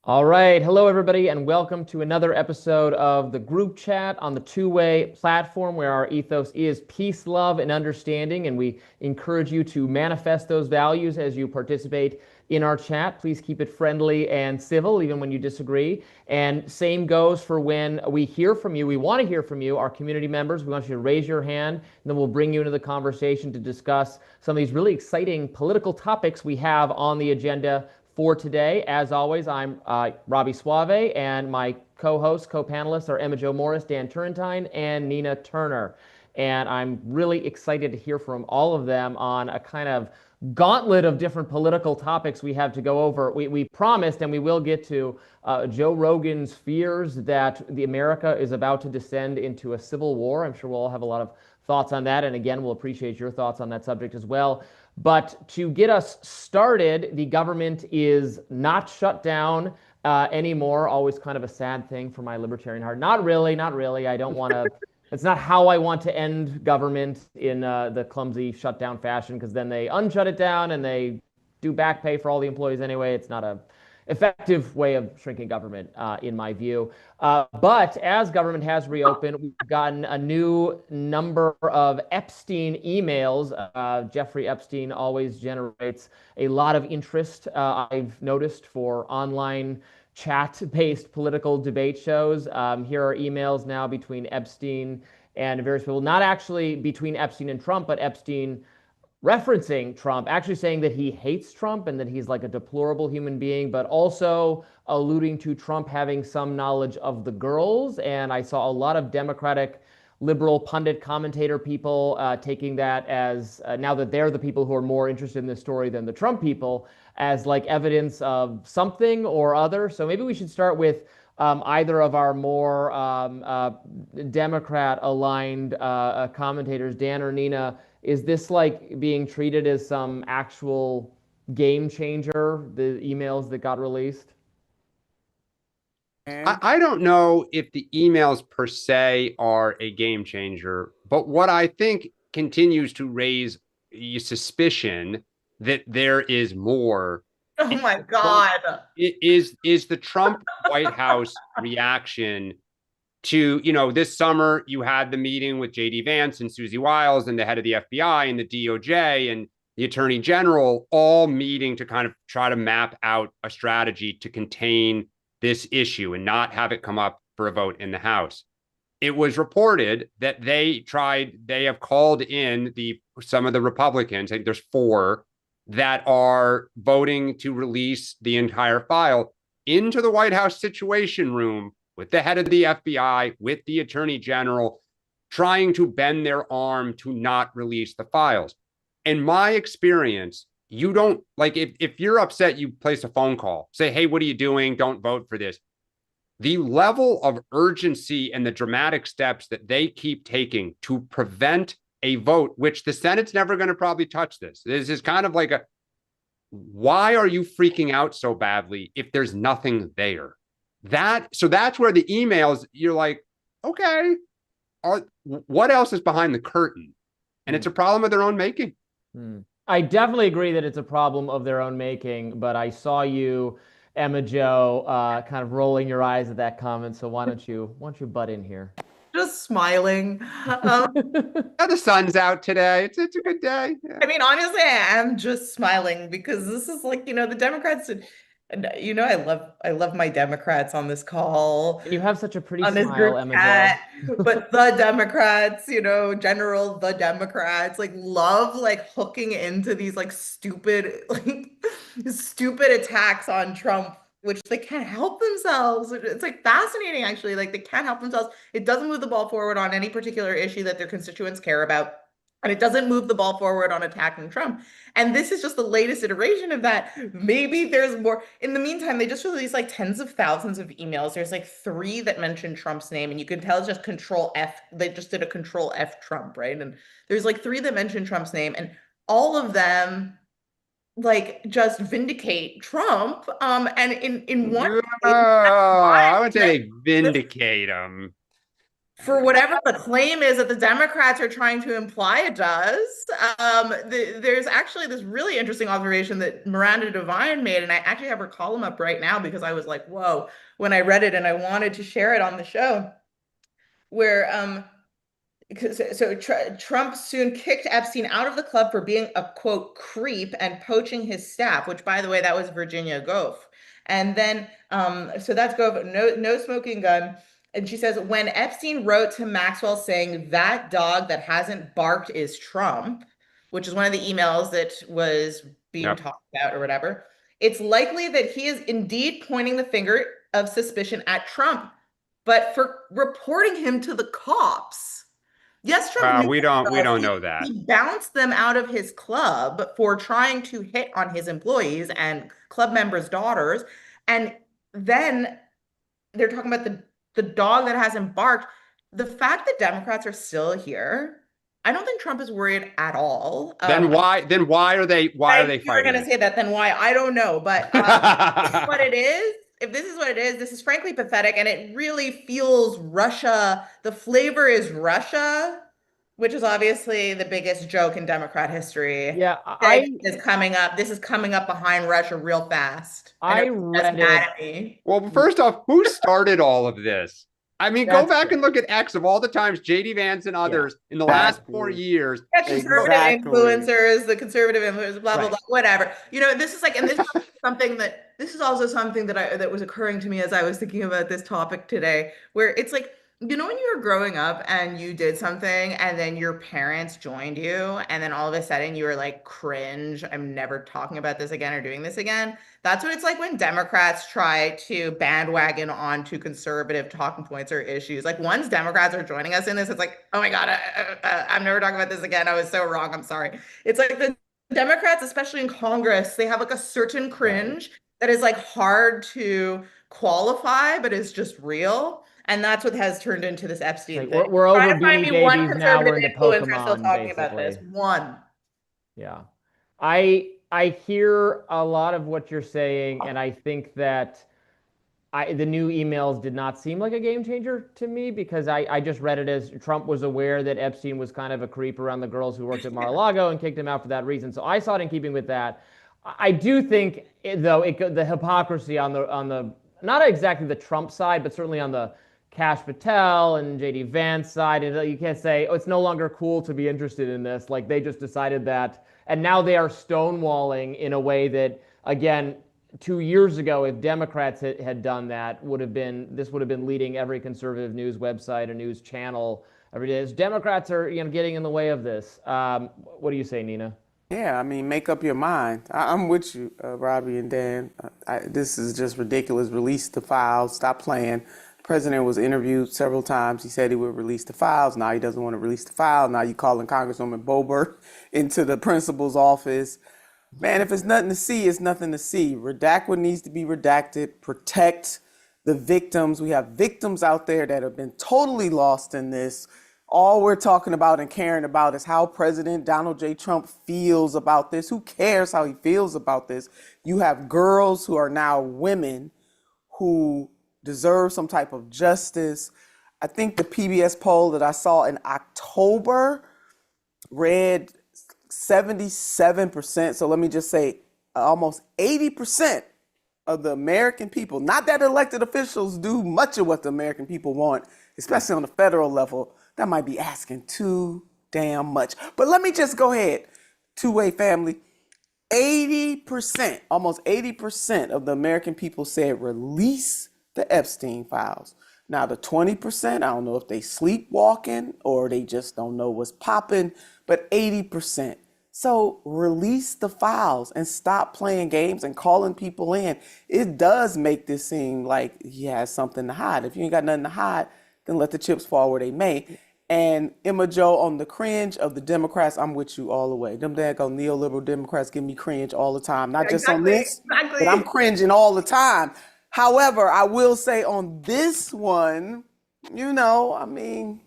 All right. Hello, everybody, and welcome to another episode of the group chat on the two-way platform where our ethos is peace, love, and understanding. And we encourage you to manifest those values as you participate in our chat. Please keep it friendly and civil, even when you disagree. And same goes for when we hear from you. We want to hear from you, our community members. We want you to raise your hand, and then we'll bring you into the conversation to discuss some of these really exciting political topics we have on the agenda for today. As always, I'm Robby Soave, and my co-hosts, co-panelists are Emma Jo Morris, Dan Turrentine, and Nina Turner. And I'm really excited to hear from all of them on a kind of gauntlet of different political topics we have to go over. We promised, and we will get to Joe Rogan's fears that the America is about to descend into a civil war. I'm sure we'll all have a lot of thoughts on that. And again, we'll appreciate your thoughts on that subject as well. But to get us started, the government is not shut down anymore. Always kind of a sad thing for my libertarian heart. Not really, not really. I don't want to. It's not how I want to end government in the clumsy shutdown fashion, because then they unshut it down and they do back pay for all the employees anyway. It's not a effective way of shrinking government, in my view. But as government has reopened, we've gotten a new number of Epstein emails. Jeffrey Epstein always generates a lot of interest, I've noticed, for online chat-based political debate shows. Here are emails now between Epstein and various people, not actually between Epstein and Trump, but Epstein referencing Trump, actually saying that he hates Trump and that he's like a deplorable human being, but also alluding to Trump having some knowledge of the girls. And I saw a lot of Democratic liberal pundit commentator people taking that as, now that they're the people who are more interested in this story than the Trump people, as like evidence of something or other. So maybe we should start with either of our more Democrat aligned commentators, Dan or Nina. Is this like being treated as some actual game changer, the emails that got released? I don't know if the emails per se are a game changer, but what I think continues to raise suspicion that there is more Oh is my the Trump God. is the Trump White House reaction to, this summer you had the meeting with JD Vance and Susie Wiles and the head of the FBI and the DOJ and the Attorney General all meeting to kind of try to map out a strategy to contain this issue and not have it come up for a vote in the House. It was reported that they have called in some of the Republicans, I think there's four, that are voting to release the entire file into the White House Situation Room with the head of the FBI, with the Attorney General, trying to bend their arm to not release the files. In my experience, you don't, like, if you're upset, you place a phone call, say, hey, what are you doing? Don't vote for this. The level of urgency and the dramatic steps that they keep taking to prevent a vote, which the Senate's never going to probably touch this. This is kind of like why are you freaking out so badly if there's nothing there? So that's where the emails, you're like, okay, what else is behind the curtain? And it's a problem of their own making. I definitely agree that it's a problem of their own making, but I saw you, Emma Jo, kind of rolling your eyes at that comment. So why don't you butt in here? Just smiling. Um, Yeah, the sun's out today. It's a good day. Yeah. I mean, honestly, I am just smiling because this is like, the Democrats, and I love my Democrats on this call, And you have such a pretty on this smile, group Emma Jo. chat, but the Democrats, general the Democrats, like love like hooking into these like stupid, like stupid attacks on Trump, which they can't help themselves. It's like fascinating, actually. Like they can't help themselves. It doesn't move the ball forward on any particular issue that their constituents care about. And it doesn't move the ball forward on attacking Trump. And this is just the latest iteration of that. Maybe there's more. In the meantime, they just released like tens of thousands of emails. There's like three that mention Trump's name, and you can tell it's just Control F. They just did a Control F Trump, right? And there's like three that mention Trump's name, and all of them like just vindicate Trump. And in one Yeah, case, that's why I would say that they vindicate them. for whatever the claim is that the Democrats are trying to imply it does. There's actually this really interesting observation that Miranda Devine made, and I actually have her column up right now because I was like, whoa, when I read it and I wanted to share it on the show, where Trump soon kicked Epstein out of the club for being a quote creep and poaching his staff, which by the way, that was Virginia Goff. And then so that's Goff, no smoking gun. And she says, when Epstein wrote to Maxwell saying that dog that hasn't barked is Trump, which is one of the emails that was being talked about or whatever, it's likely that he is indeed pointing the finger of suspicion at Trump, but for reporting him to the cops. Yes, Trump. We don't know that. He bounced them out of his club for trying to hit on his employees and club members' daughters. And then they're talking about the dog that hasn't barked. The fact that Democrats are still here, I don't think Trump is worried at all. Then why are they fighting? You're going to say that, then why? I don't know. But what it is, if this is what it is, this is frankly pathetic, and it really feels Russia. The flavor is Russia, which is obviously the biggest joke in Democrat history. Yeah, is coming up. This is coming up behind Russia real fast. I read it. Well, first off, who started all of this? I mean, go back and look at X of all the times JD Vance and others in the last 4 years. Conservative influencers, the conservative influencers, blah, blah, blah, whatever. You know, this is like, and this is something that, this is also something that was occurring to me as I was thinking about this topic today, where it's like, you know, when you were growing up and you did something and then your parents joined you and then all of a sudden you were like, cringe, I'm never talking about this again or doing this again. That's what it's like when Democrats try to bandwagon onto conservative talking points or issues. Like once Democrats are joining us in this, it's like, oh my God, I'm never talking about this again. I was so wrong. I'm sorry. It's like the Democrats, especially in Congress, they have like a certain cringe that is like hard to qualify, but is just real. And that's what has turned into this Epstein thing. We're over Beanie Babies now. We're into Pokemon, still talking about this. One. Yeah, I hear a lot of what you're saying, and I think that the new emails did not seem like a game changer to me because I just read it as Trump was aware that Epstein was kind of a creep around the girls who worked at Mar-a-Lago and kicked him out for that reason. So I saw it in keeping with that. I do think, though, the hypocrisy on the not exactly the Trump side, but certainly on the Kash Patel and JD Vance side, and you can't say, oh, it's no longer cool to be interested in this. Like they just decided that, and now they are stonewalling in a way that, again, 2 years ago, if Democrats had done that, this would have been leading every conservative news website, a news channel every day. As Democrats are, getting in the way of this. What do you say, Nina? Yeah, I mean, make up your mind. I'm with you, Robby and Dan. This is just ridiculous. Release the files. Stop playing. The president was interviewed several times. He said he would release the files. Now he doesn't want to release the file. Now you calling Congresswoman Boebert into the principal's office. Man, if it's nothing to see, it's nothing to see. Redact what needs to be redacted. Protect the victims. We have victims out there that have been totally lost in this. All we're talking about and caring about is how President Donald J. Trump feels about this. Who cares how he feels about this? You have girls who are now women who deserve some type of justice. I think the PBS poll that I saw in October read 77%. So let me just say almost 80% of the American people, not that elected officials do much of what the American people want, especially on the federal level. That might be asking too damn much. But let me just go ahead. Two-way family. 80%, almost 80% of the American people said release the Epstein files. Now the 20%, I don't know if they sleepwalking or they just don't know what's popping, but 80%. So release the files and stop playing games and calling people in. It does make this seem like he has something to hide. If you ain't got nothing to hide, then let the chips fall where they may. And Emma Jo, on the cringe of the Democrats, I'm with you all the way. Them daggone neoliberal Democrats give me cringe all the time. Not just on this, but I'm cringing all the time. However, I will say on this one, I mean.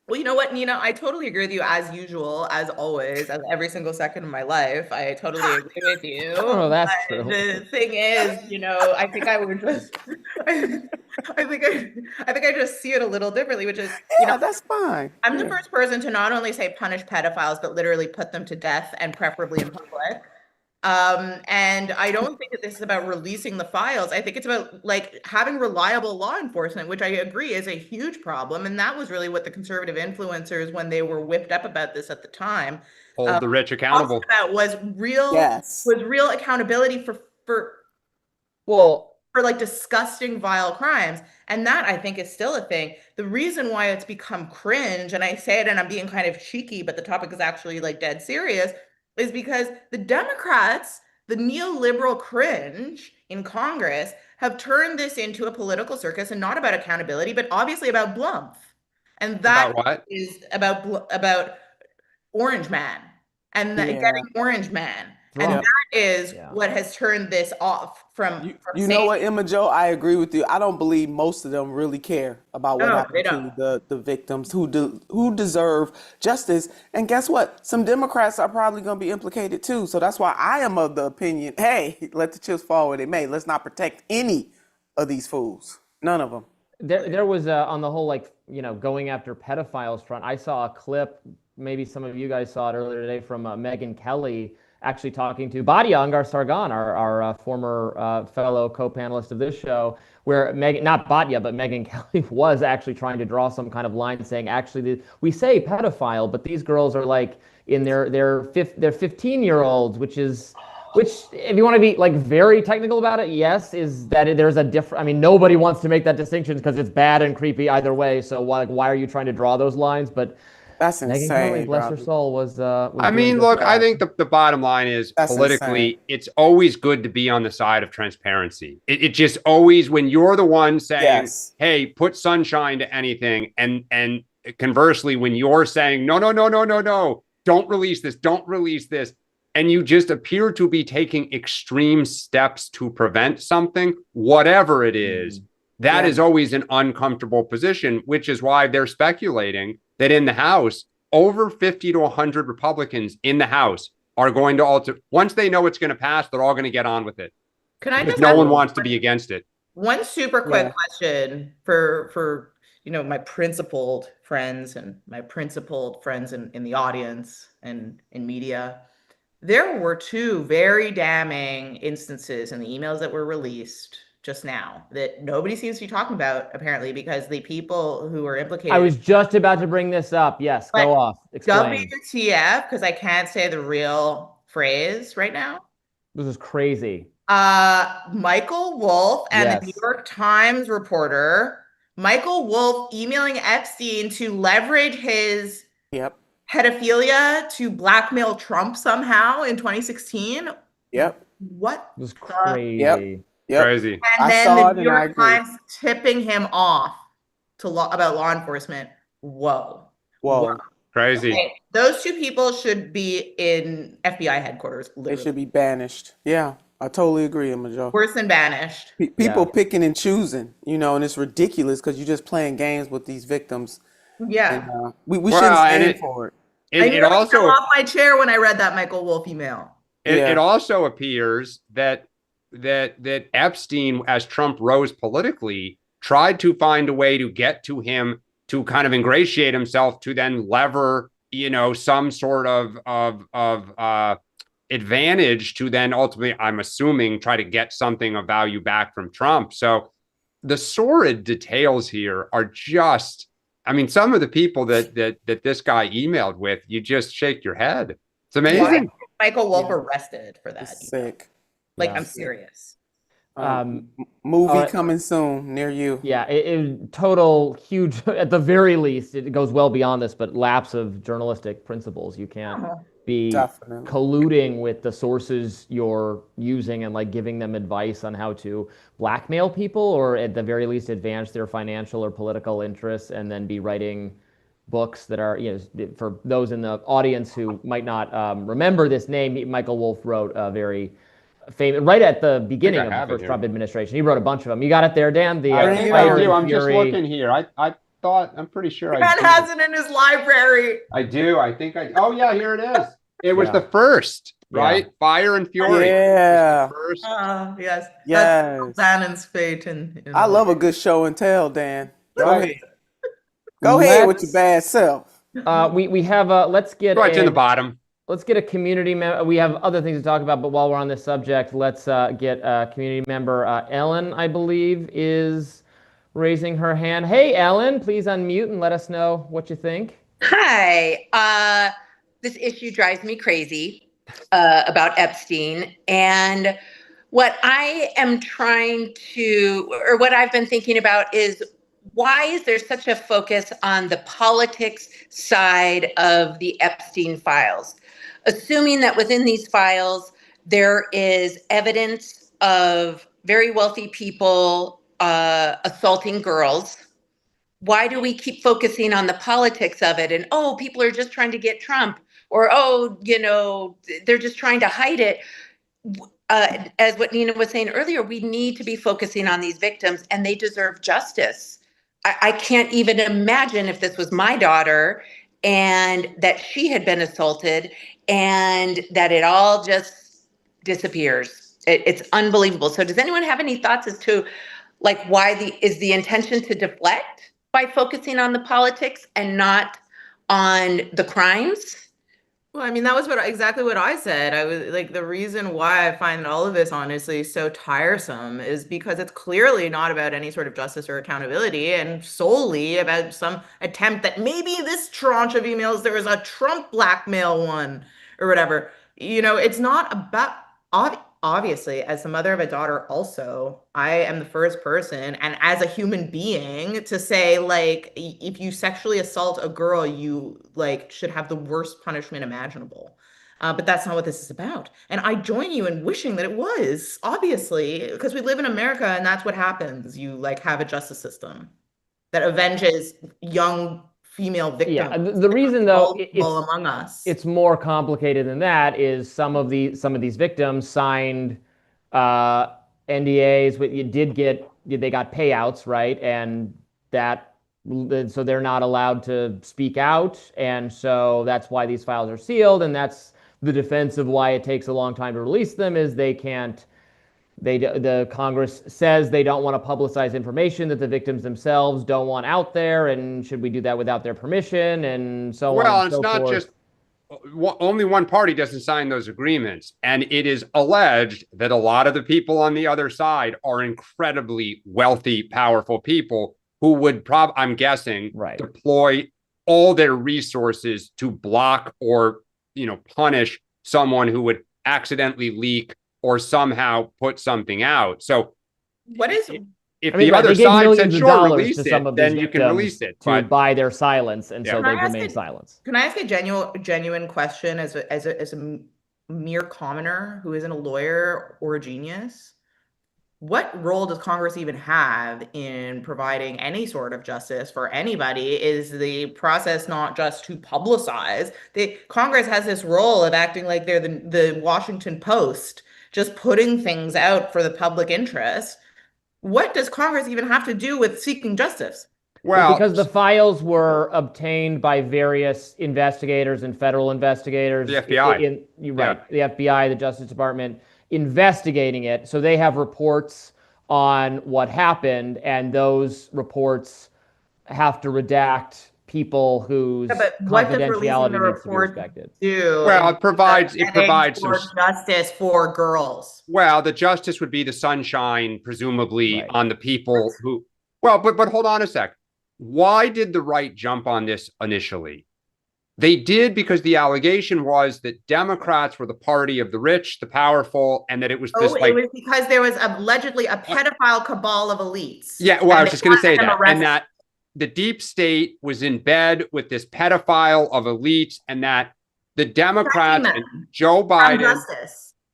Well, you know what, Nina? I totally agree with you as usual, as always, as every single second of my life. I totally agree with you. Oh, that's true. The thing is, I think I would just, I I think I just see it a little differently, which is, Yeah, that's fine. I'm the Yeah. first person to not only say punish pedophiles, but literally put them to death and preferably in public. And I don't think that this is about releasing the files. I think it's about like having reliable law enforcement, which I agree is a huge problem. And that was really what the conservative influencers, when they were whipped up about this at the time, Hold the rich accountable. about was real accountability Well, for like disgusting, vile crimes. And that I think is still a thing. The reason why it's become cringe, and I say it and I'm being kind of cheeky, but the topic is actually like dead serious, is because the Democrats, the neoliberal cringe in Congress, have turned this into a political circus and not about accountability, but obviously about Blumph. And that About what? is about Orange Man and getting Orange Man. And that is what has turned this off from you know what, Emma Jo, I agree with you. I don't believe most of them really care about what happened to the victims who deserve justice. And guess what? Some Democrats are probably going to be implicated too. So that's why I am of the opinion, hey, let the chips fall where they may. Let's not protect any of these fools. None of them. There was on the whole, like, going after pedophiles front. I saw a clip, maybe some of you guys saw it earlier today, from Megyn Kelly actually talking to Badia Angar Sargon, our former fellow co-panelist of this show, where not Badia, but Megyn Kelly was actually trying to draw some kind of line saying, actually, we say pedophile, but these girls are like in their 15-year-olds, which, if you want to be like very technical about it, yes, is that there's a different, I mean, nobody wants to make that distinction because it's bad and creepy either way. So why are you trying to draw those lines? But that's insane. Megyn Kelly, bless her soul, was I mean, look, I think the bottom line is politically, it's always good to be on the side of transparency. It just always, when you're the one saying, hey, put sunshine to anything, and conversely, when you're saying, no, don't release this, and you just appear to be taking extreme steps to prevent something, whatever it is, that is always an uncomfortable position, which is why they're speculating that in the House, over 50 to 100 Republicans in the House are going to alter. Once they know it's going to pass, they're all going to get on with it. Because no one wants to be against it. One super quick question for my principled friends and my principled friends in the audience and in media. There were two very damning instances in the emails that were released just now that nobody seems to be talking about, apparently, because the people who were implicated. I was just about to bring this up. Yes, go off. Explain. WTF, because I can't say the real phrase right now. This is crazy. Michael Wolff and the New York Times reporter, Michael Wolff, emailing Epstein to leverage his pedophilia to blackmail Trump somehow in 2016. What? It was crazy. Crazy. And then the New York Times tipping him off about law enforcement. Whoa. Crazy. Okay. Those two people should be in FBI headquarters. Literally. They should be banished. Yeah, I totally agree, Emma Jo. Worse than banished. People picking and choosing, and it's ridiculous because you're just playing games with these victims. Yeah. And, we shouldn't stand for it. It also fell off my chair when I read that Michael Wolff email. It also appears that Epstein, as Trump rose politically, tried to find a way to get to him to kind of ingratiate himself to then lever, some sort of advantage to then ultimately, I'm assuming, try to get something of value back from Trump. So the sordid details here are just, I mean, some of the people that this guy emailed with, you just shake your head. It's amazing. Michael Wolff arrested for that. Sick. I'm serious. Movie coming soon near you. Yeah, total huge, at the very least, it goes well beyond this, but lapse of journalistic principles. You can't be colluding with the sources you're using and like giving them advice on how to blackmail people, or at the very least advance their financial or political interests, and then be writing books that are, for those in the audience who might not remember this name, Michael Wolff wrote a very famous, right at the beginning of the first Trump administration. He wrote a bunch of them. You got it there, Dan? I do. I'm just looking here. I'm pretty sure Dan has it in his library. I do. Oh yeah, here it is. It was the first. right? Yeah. Fire and Fury. Yeah. First. Yes. Yes. That's Bannon's fate. In I love a good show and tell, Dan. Go Right. ahead. Go ahead with your bad self. We have let's get Right in the bottom. let's get a community member. We have other things to talk about, but while we're on this subject, let's get a community member. Ellen, I believe, is raising her hand. Hey, Ellen, please unmute and let us know what you think. Hi. This issue drives me crazy about Epstein. And what I am trying to, or what I've been thinking about is why is there such a focus on the politics side of the Epstein files? Assuming that within these files, there is evidence of very wealthy people assaulting girls. Why do we keep focusing on the politics of it? And, oh, people are just trying to get Trump, or, oh, they're just trying to hide it. As what Nina was saying earlier, we need to be focusing on these victims, and they deserve justice. I can't even imagine if this was my daughter and that she had been assaulted and that it all just disappears. It's unbelievable. So does anyone have any thoughts as to why is the intention to deflect by focusing on the politics and not on the crimes? Well, I mean, that was exactly what I said. I was like, the reason why I find all of this honestly so tiresome is because it's clearly not about any sort of justice or accountability and solely about some attempt that maybe this tranche of emails, there was a Trump blackmail one or whatever. It's not about, obviously, as the mother of a daughter also, I am the first person, and as a human being, to say, if you sexually assault a girl, you should have the worst punishment imaginable. But that's not what this is about. And I join you in wishing that it was, obviously, because we live in America and that's what happens. You have a justice system that avenges young female victims. Yeah, the reason though among us. It's more complicated than that. Is some of these victims signed NDAs. They got payouts, right? And so they're not allowed to speak out, and so that's why these files are sealed, and that's the defense of why it takes a long time to release them. Is they can't. The Congress says they don't want to publicize information that the victims themselves don't want out there, and should we do that without their permission, and so on. Well, and it's so not forth. just only one party doesn't sign those agreements, and it is alleged that a lot of the people on the other side are incredibly wealthy, powerful people who would I'm guessing, deploy all their resources to block or punish someone who would accidentally leak or somehow put something out. So what is if the other side said, sure, release it, then you can release it. To buy their silence, and so they've remained silent. Can I ask a genuine question as a mere commoner who isn't a lawyer or a genius? What role does Congress even have in providing any sort of justice for anybody? Is the process not just to publicize? Congress has this role of acting like they're the Washington Post, just putting things out for the public interest. What does Congress even have to do with seeking justice? Well, because the files were obtained by various investigators and federal investigators. The FBI. The FBI, the Justice Department, investigating it. So they have reports on what happened, and those reports have to redact people whose confidentiality needs to be respected. Well, it provides some justice for girls. Well, the justice would be the sunshine, presumably, on the people who. Well, but hold on a sec. Why did the right jump on this initially? They did because the allegation was that Democrats were the party of the rich, the powerful, and that it was this it was because there was allegedly a pedophile cabal of elites. Yeah, well, I was just going to say that. And that the deep state was in bed with this pedophile of elites, and that the Democrats and Joe Biden.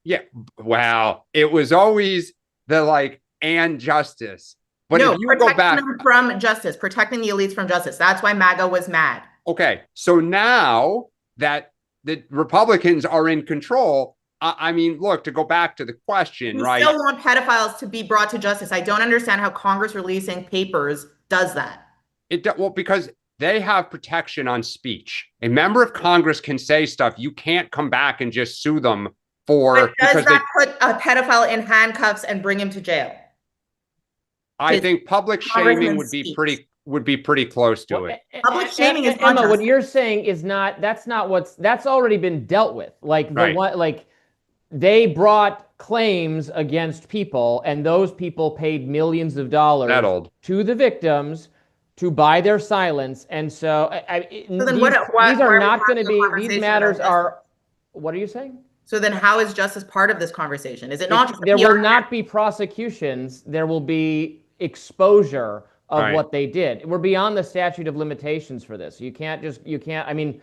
Yeah, wow. It was always and justice. But if you go back them from justice, protecting the elites from justice. That's why MAGA was mad. Okay, so now that the Republicans are in control, I mean, look, to go back to the question, right? We still want pedophiles to be brought to justice. I don't understand how Congress releasing papers does that. Well, because they have protection on speech. A member of Congress can say stuff. You can't come back and just sue them for But does because that put a pedophile in handcuffs and bring him to jail? I think public shaming would be pretty close to it. Public shaming is Emma, not what you're saying is that's already been dealt with. Like the Right. one, like they brought claims against people, and those people paid millions of dollars Settled. to the victims to buy their silence. And so, So then these are not going to be. These conversation matters about are. What are you saying? So then how is justice part of this conversation? Is it not just There will not be prosecutions. There will be exposure of Right. what they did. We're beyond the statute of limitations for this. You can't, I mean,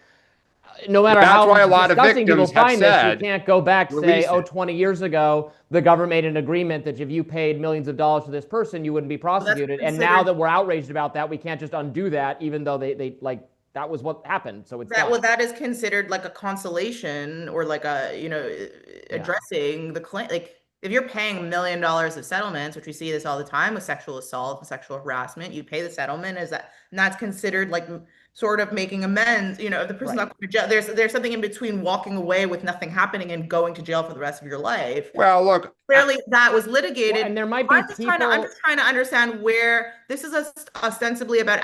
no matter That's how why a lot of disgusting people victims have find this, you said, can't go back and say, release oh, it. 20 years ago, the government made an agreement that if you paid millions of dollars to this person, you wouldn't be prosecuted. And now that we're outraged about that, we can't just undo that, even though they like, that was what happened. So it's that, done. well, that is considered like a consolation or like a, addressing the claim. Like if you're paying $1 million of settlements, which we see this all the time with sexual assault and sexual harassment, you pay the settlement, and that's considered like sort of making amends. If the person's not going to jail, there's something in between walking away with nothing happening and going to jail for the rest of your life. Well, look, clearly that was litigated. Well, and there might be I'm just trying to understand where this is ostensibly about,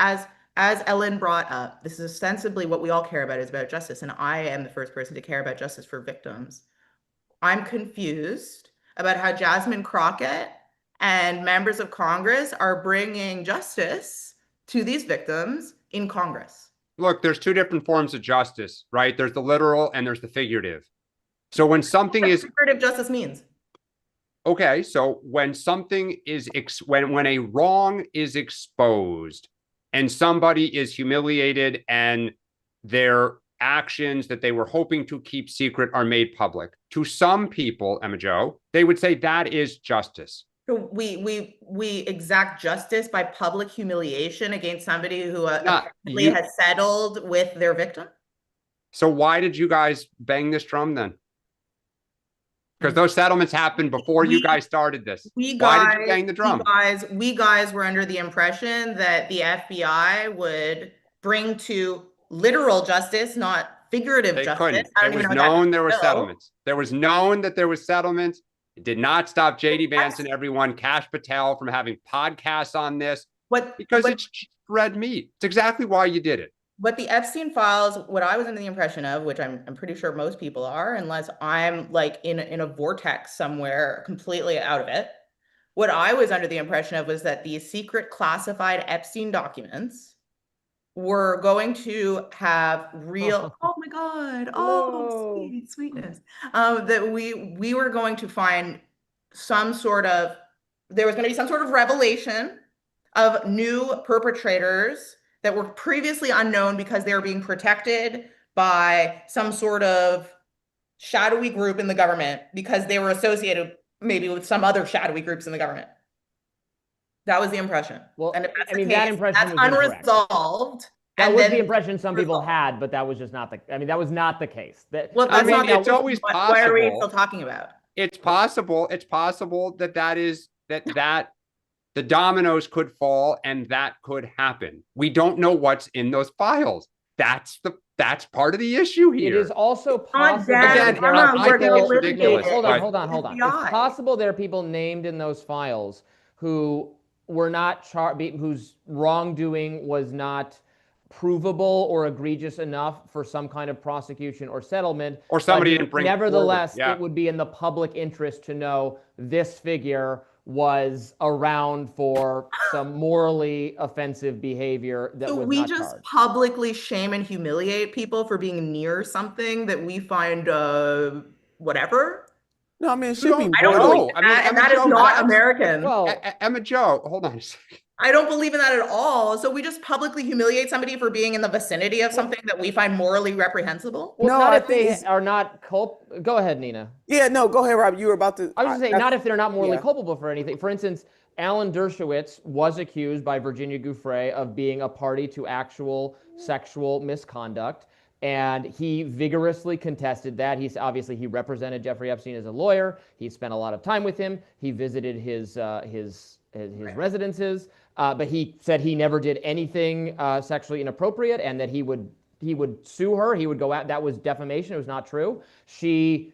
as Ellen brought up, this is ostensibly what we all care about, is about justice. And I am the first person to care about justice for victims. I'm confused about how Jasmine Crockett and members of Congress are bringing justice to these victims in Congress. Look, there's two different forms of justice, right? There's the literal and there's the figurative. So when something is figurative justice means. Okay, so when something is when a wrong is exposed and somebody is humiliated and their actions that they were hoping to keep secret are made public, to some people, Emma Jo, they would say that is justice. So we exact justice by public humiliation against somebody who apparently has settled with their victim. So why did you guys bang this drum then? Because those settlements happened before you guys started this. Why did you bang the drum? We guys were under the impression that the FBI would bring to literal justice, not figurative justice. Couldn't. It was known there were settlements. There was known that there was settlements. It did not stop JD Vance and everyone, Kash Patel, from having podcasts on this. Because it's red meat. It's exactly why you did it. What the Epstein files, what I was under the impression of, which I'm pretty sure most people are, unless I'm like in a vortex somewhere completely out of it. What I was under the impression of was that these secret classified Epstein documents were going to have real, oh my God, sweetness. That we were going to find there was going to be some sort of revelation of new perpetrators that were previously unknown because they were being protected by some sort of shadowy group in the government because they were associated maybe with some other shadowy groups in the government. That was the impression. Well, and if that's that impression that's was unresolved. That was the impression some people had, but that was just not that was not the case. It's always possible. What are we still talking about? It's possible that the dominoes could fall and that could happen. We don't know what's in those files. That's part of the issue here. It is also possible. Again, I think it's ridiculous. Hold on. It's possible there are people named in those files who were not whose wrongdoing was not provable or egregious enough for some kind of prosecution or settlement. Or somebody didn't bring nevertheless, forward. Yeah. It would be in the public interest to know this figure was around for some morally offensive behavior that was not charged. We just publicly shame and humiliate people for being near something that we find whatever. No, I mean, it should be. I don't believe that, and that is not American. Well, Emma Jo, hold on a second. I don't believe in that at all. So we just publicly humiliate somebody for being in the vicinity of something that we find morally reprehensible? Well, not if they are not culpable. Go ahead, Nina. Yeah, no, go ahead, Rob. You were about to. I was just saying, not if they're not morally culpable for anything. For instance, Alan Dershowitz was accused by Virginia Giuffre of being a party to actual sexual misconduct, and he vigorously contested that. He represented Jeffrey Epstein as a lawyer. He spent a lot of time with him. He visited his residences. But he said he never did anything sexually inappropriate, and that he would sue her. He would go out. That was defamation. It was not true. She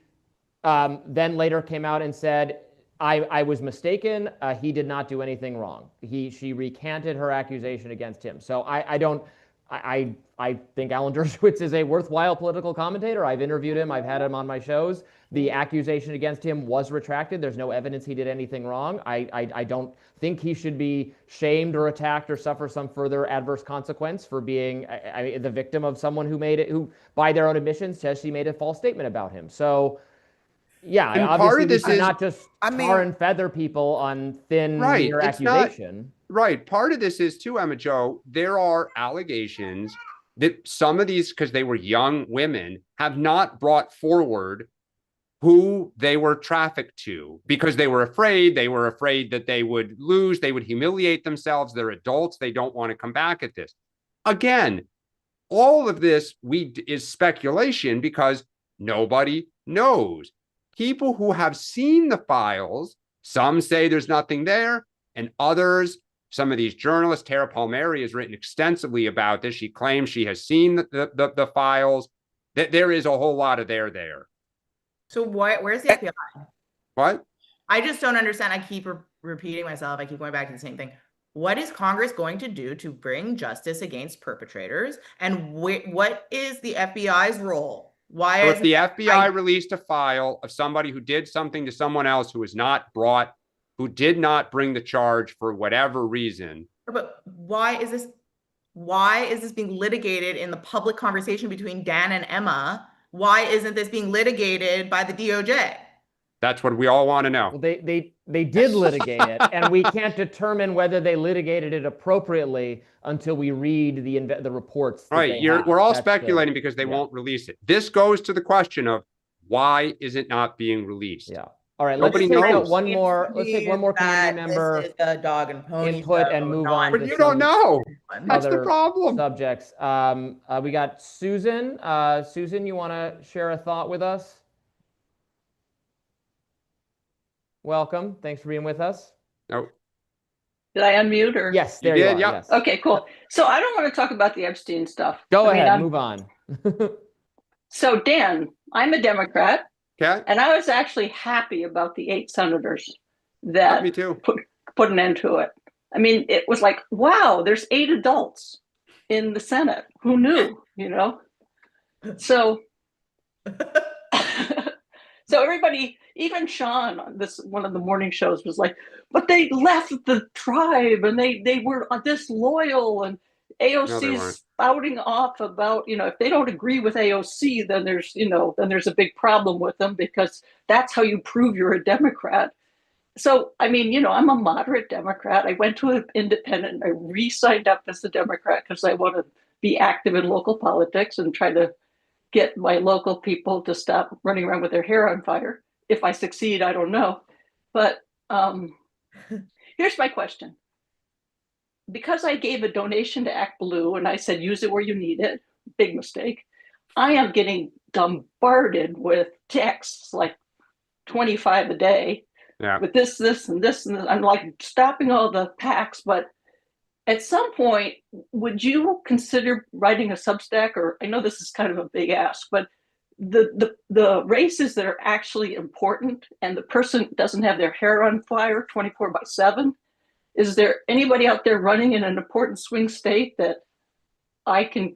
then later came out and said, I was mistaken. He did not do anything wrong. She recanted her accusation against him. So I think Alan Dershowitz is a worthwhile political commentator. I've interviewed him. I've had him on my shows. The accusation against him was retracted. There's no evidence he did anything wrong. I don't think he should be shamed or attacked or suffer some further adverse consequence for being the victim of someone who, by their own admission, says she made a false statement about him. So, yeah, And obviously part of this this is is, not just tar and feather people on thin Right, mere it's not- accusation. right. Part of this is too, Emma Jo, there are allegations that some of these, because they were young women, have not brought forward who they were trafficked to because they were afraid. They were afraid that they would lose. They would humiliate themselves. They're adults. They don't want to come back at this. Again, all of this is speculation because nobody knows. People who have seen the files, some say there's nothing there, and others, some of these journalists, Tara Palmieri has written extensively about this. She claims she has seen the files, that there is a whole lot of there. So where's the FBI? What? I just don't understand. I keep repeating myself. I keep going back to the same thing. What is Congress going to do to bring justice against perpetrators? And what is the FBI's role? Why So is if the FBI released a file of somebody who did something to someone else who who did not bring the charge for whatever reason. But why is this being litigated in the public conversation between Dan and Emma? Why isn't this being litigated by the DOJ? That's what we all want to know. Well, they did litigate it, and we can't determine whether they litigated it appropriately until we read the reports. Right. We're all speculating because they won't release it. This goes to the question of why is it not being released? Yeah. All right. Nobody let's knows. take one more. Let's take one more community member This is a dog and pony input show, and move not- on But to you don't know. That's the other problem. subjects. We got Susan. Susan, you want to share a thought with us? Welcome. Thanks for being with us. No. Did I unmute or? Yes, You there you did, are. yep. Yes. Okay, cool. So I don't want to talk about the Epstein stuff. Go I mean, ahead. Move on. So Dan, I'm a Democrat, Okay. and I was actually happy about the 8 senators that Me too. put an end to it. I mean, it was like, wow, there's 8 adults in the Senate. Who knew, So, so everybody, even Sean on one of the morning shows was like, but they left the tribe and they were disloyal, and AOC's spouting off about, if they don't agree with AOC, then there's a big problem with them because that's how you prove you're a Democrat. So, I mean, I'm a moderate Democrat. I went to an independent. I re-signed up as a Democrat because I want to be active in local politics and try to get my local people to stop running around with their hair on fire. If I succeed, I don't know. But here's my question. Because I gave a donation to Act Blue and I said, use it where you need it, big mistake, I am getting bombarded with texts like 25 a day. Yeah. With this, and this. I'm like stopping all the PACs, but at some point, would you consider writing a Substack? Or I know this is kind of a big ask, but the races that are actually important and the person doesn't have their hair on fire 24/7, is there anybody out there running in an important swing state that I can,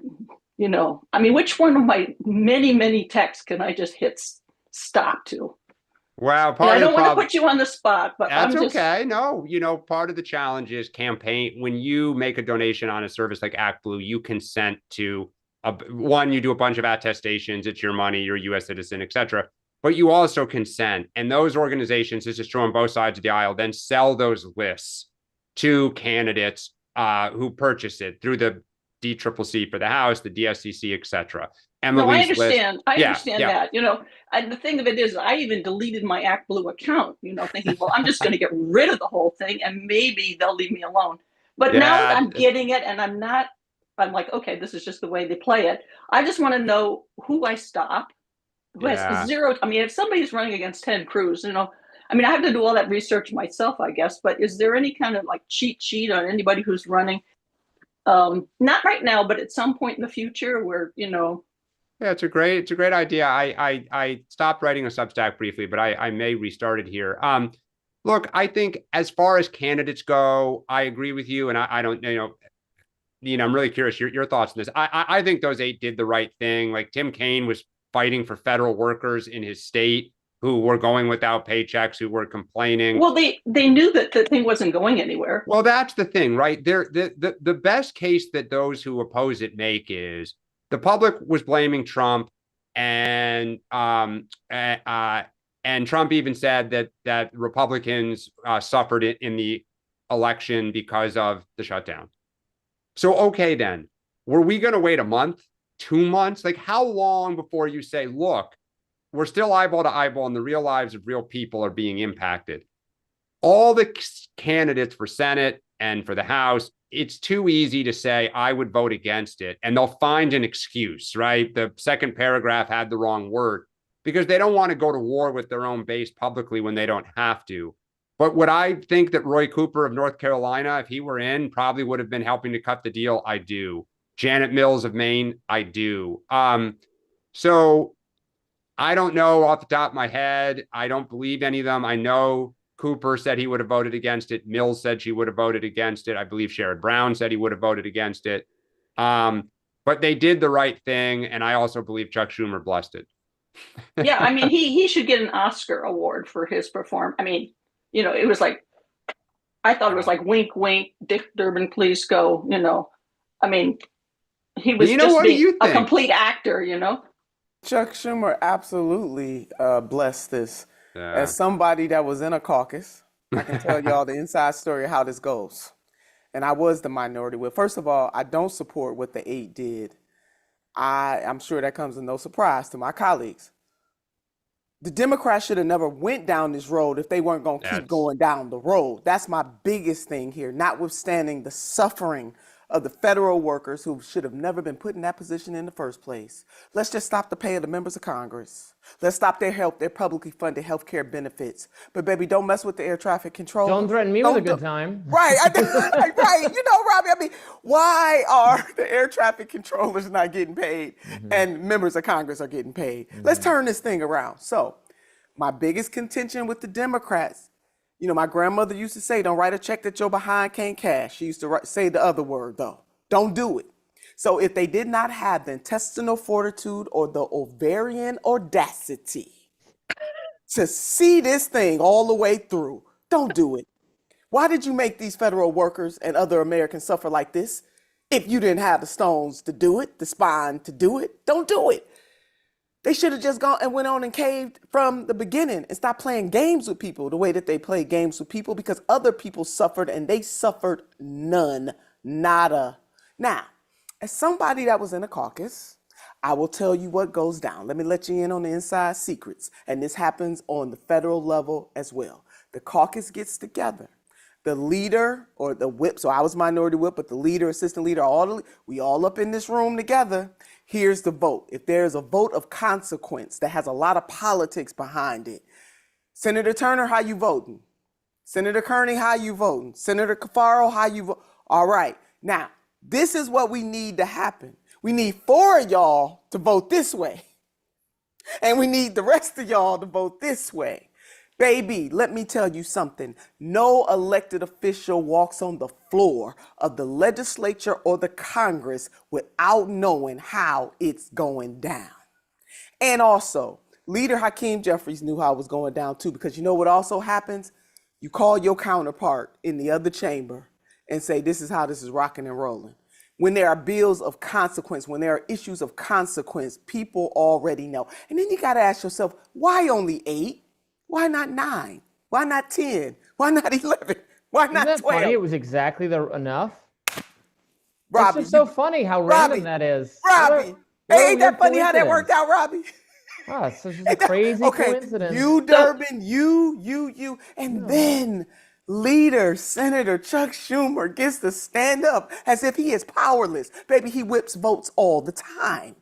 I mean, which one of my many, many texts can I just hit stop to? Wow. I don't want to put you on the spot, but that's okay. No, part of the challenge is campaign. When you make a donation on a service like Act Blue, you consent to you do a bunch of attestations. It's your money, you're a U.S. citizen, etc. But you also consent, and those organizations, this is true on both sides of the aisle, then sell those lists to candidates who purchase it through the DCCC for the House, the DSCC, etc. No, I understand. I understand that. And the thing of it is, I even deleted my Act Blue account. Thinking, well, I'm just going to get rid of the whole thing, and maybe they'll leave me alone. But now that I'm getting it, and I'm like, okay, this is just the way they play it. I just want to know who I stop, who has 0. I mean, if somebody's running against Ted Cruz, I mean, I have to do all that research myself, I guess. But is there any kind of like cheat sheet on anybody who's running? Not right now, but at some point in the future where, Yeah, it's a great idea. I stopped writing a Substack briefly, but I may restart it here. Look, I think as far as candidates go, I agree with you, and I don't, I'm really curious your thoughts on this. I think those 8 did the right thing. Like Tim Kaine was fighting for federal workers in his state who were going without paychecks, who were complaining. Well, they knew that the thing wasn't going anywhere. Well, that's the thing, right? The best case that those who oppose it make is the public was blaming Trump, and Trump even said that Republicans suffered it in the election because of the shutdown. So, okay, then, were we going to wait a month, 2 months? Like, how long before you say, look, we're still eyeball to eyeball and the real lives of real people are being impacted? All the candidates for Senate and for the House, it's too easy to say, I would vote against it. And they'll find an excuse, right? The second paragraph had the wrong word because they don't want to go to war with their own base publicly when they don't have to. But would I think that Roy Cooper of North Carolina, if he were in, probably would have been helping to cut the deal? I do. Janet Mills of Maine, I do. So I don't know off the top of my head. I don't believe any of them. I know Cooper said he would have voted against it. Mills said she would have voted against it. I believe Sherrod Brown said he would have voted against it. But they did the right thing. And I also believe Chuck Schumer blessed it. Yeah, I mean, he should get an Oscar award for his performance. I mean, it was like, I thought it was like, wink, wink, Dick Durbin, please go, I mean, he was just being a complete actor, Chuck Schumer absolutely blessed this. Yeah. As somebody that was in a caucus, I can tell y'all the inside story of how this goes. And I was the minority whip. First of all, I don't support what the 8 did. I'm sure that comes as no surprise to my colleagues. The Democrats should have never went down this road if they weren't going to keep going down the road. That's my biggest thing here, notwithstanding the suffering of the federal workers who should have never been put in that position in the first place. Let's just stop the pay of the members of Congress. Let's stop their publicly funded health care benefits. But baby, don't mess with the air traffic control. Don't threaten me with a good time. Right, right. Robbie, I mean, why are the air traffic controllers not getting paid and members of Congress are getting paid? Let's turn this thing around. So my biggest contention with the Democrats, my grandmother used to say, don't write a check that your behind can't cash. She used to say the other word, though. Don't do it. So if they did not have the intestinal fortitude or the ovarian audacity to see this thing all the way through, don't do it. Why did you make these federal workers and other Americans suffer like this? If you didn't have the stones to do it, the spine to do it, don't do it. They should have just gone and went on and caved from the beginning and stopped playing games with people the way that they play games with people, because other people suffered and they suffered none, nada. Now, as somebody that was in a caucus, I will tell you what goes down. Let me let you in on the inside secrets. And this happens on the federal level as well. The caucus gets together. The leader or the whip, so I was minority whip, but the leader, assistant leader, we all up in this room together. Here's the vote. If there's a vote of consequence that has a lot of politics behind it, Senator Turner, how you voting? Senator Kearney, how you voting? Senator Cafaro, how you vote? All right. Now, this is what we need to happen. We need 4 of y'all to vote this way. And we need the rest of y'all to vote this way. Baby, let me tell you something. No elected official walks on the floor of the legislature or the Congress without knowing how it's going down. And also, Leader Hakeem Jeffries knew how it was going down too, because you know what also happens? You call your counterpart in the other chamber and say, this is how this is rocking and rolling. When there are bills of consequence, when there are issues of consequence, people already know. And then you got to ask yourself, why only 8? Why not 9? Why not 10? Why not 11? Why not 12? Isn't that funny? It was exactly enough. Robbie, it's just so funny how random that is. Robbie, ain't that funny how that worked out, Robbie? Wow, it's just a crazy coincidence. You, Durbin, you, and then leader, Senator Chuck Schumer gets to stand up as if he is powerless. Baby, he whips votes all the time.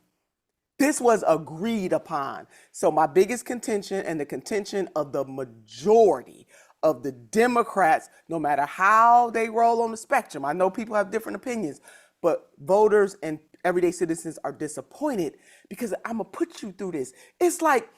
This was agreed upon. So my biggest contention and the contention of the majority of the Democrats, no matter how they roll on the spectrum, I know people have different opinions, but voters and everyday citizens are disappointed because I'm gonna put you through this. It's like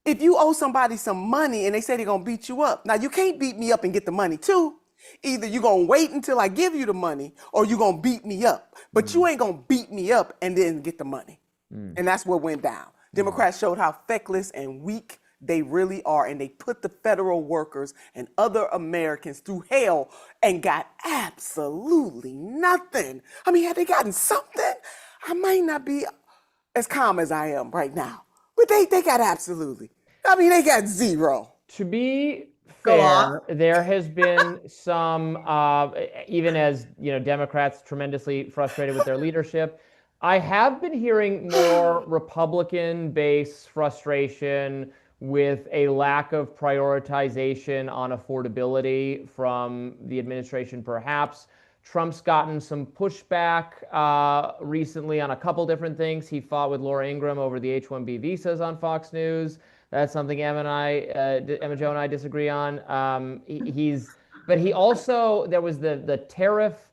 if you owe somebody some money and they say they're gonna beat you up. Now you can't beat me up and get the money too. Either you're gonna wait until I give you the money or you're gonna beat me up. But you ain't gonna beat me up and then get the money. And that's what went down. Democrats showed how feckless and weak they really are, and they put the federal workers and other Americans through hell and got absolutely nothing. I mean, had they gotten something, I might not be as calm as I am right now. But they got absolutely. I mean, they got zero. To be fair, there has been some, even as Democrats tremendously frustrated with their leadership, I have been hearing more Republican-based frustration with a lack of prioritization on affordability from the administration, perhaps. Trump's gotten some pushback recently on a couple different things. He fought with Laura Ingraham over the H-1B visas on Fox News. That's something Emma Jo and I disagree on. But he also, there was the tariff